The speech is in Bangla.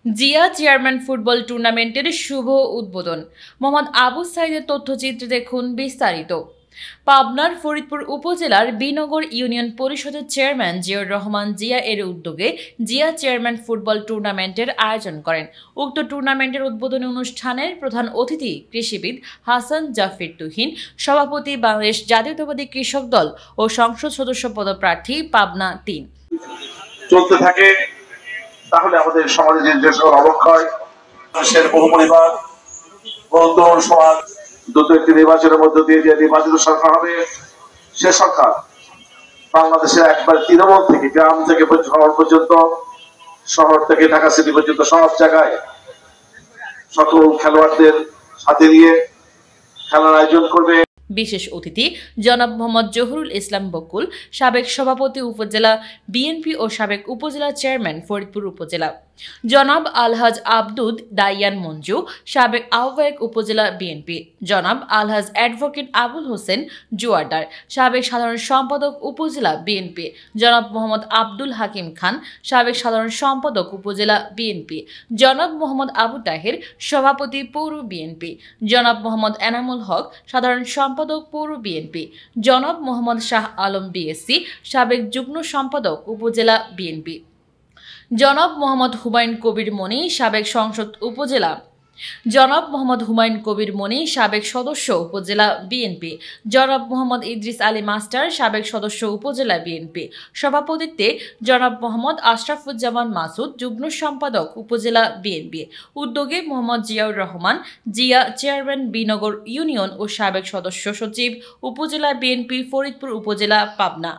জিয়া চেয়ারম্যান ফুটবল টুর্নামেন্টের শুভ উদ্বোধন। মোহাম্মদ আবু সাইদের তথ্যচিত্রে দেখুন বিস্তারিত। পাবনার ফরিদপুর উপজেলার বিনগর ইউনিয়ন পরিষদের চেয়ারম্যান জিয়াউর রহমান জিয়া এর উদ্যোগে জিয়া চেয়ারম্যান ফুটবল টুর্নামেন্টের আয়োজন করেন। উক্ত টুর্নামেন্টের উদ্বোধনী অনুষ্ঠানের প্রধান অতিথি কৃষিবিদ হাসান জাফির তুহিন, সভাপতি বাংলাদেশ জাতীয়তাবাদী কৃষক দল ও সংসদ সদস্য পদপ্রার্থী পাবনা ৩ চলতে থাকে, তাহলে আমাদের সমাজে যে সকল অবক্ষয়, দেশের বহু পরিবার, তরুণ সমাজ দ্রুত একটি নির্বাচনের মধ্য দিয়ে যে নির্বাচিত সরকার হবে, সে সরকার বাংলাদেশের একবার তৃণমূল থেকে গ্রাম থেকে শহর পর্যন্ত, শহর থেকে ঢাকা সিটি পর্যন্ত সব জায়গায় সকল খেলোয়াড়দের সাথে নিয়ে খেলার আয়োজন করবে। বিশেষ অতিথি জনাব মোহাম্মদ জহুরুল ইসলাম বকুল, সাবেক সভাপতি উপজেলা বিএনপি ও সাবেক উপজেলা চেয়ারম্যান ফরিদপুর উপজেলা, জনাব আলহাজ আব্দুদ দাইয়ান মঞ্জু, সাবেক আহ্বায়ক উপজেলা বিএনপি, জনাব আলহাজ অ্যাডভোকেট আবুল হোসেন জুয়ারদার, সাবেক সাধারণ সম্পাদক উপজেলা বিএনপি, জনাব মোহাম্মদ আব্দুল হাকিম খান, সাবেক সাধারণ সম্পাদক উপজেলা বিএনপি, জনাব মোহাম্মদ আবু তাহের, সভাপতি পৌর বিএনপি, জনাব মোহাম্মদ এনামুল হক, সাধারণ সম্পাদক পৌর বিএনপি, জনাব মোহাম্মদ শাহ আলম বিএসসি, সাবেক যুগ্ম সম্পাদক উপজেলা বিএনপি, জনাব মোহাম্মদ হুমায়ুন কবির মনি, সাবেক সংসদ উপজেলা, জনাব মোহাম্মদ হুমায়ুন কবির মনি, সাবেক সদস্য উপজেলা বিএনপি, জনাব মোহাম্মদ ইদ্রিস আলী মাস্টার, সাবেক সদস্য উপজেলা বিএনপি, সভাপতিত্বে জনাব মোহাম্মদ আশরাফুজ্জামান মাসুদ, যুগ্ম সম্পাদক উপজেলা বিএনপি, উদ্যোগে মোহাম্মদ জিয়াউর রহমান জিয়া চেয়ারম্যান বিনগর ইউনিয়ন ও সাবেক সদস্য সচিব উপজেলা বিএনপি ফরিদপুর উপজেলা পাবনা।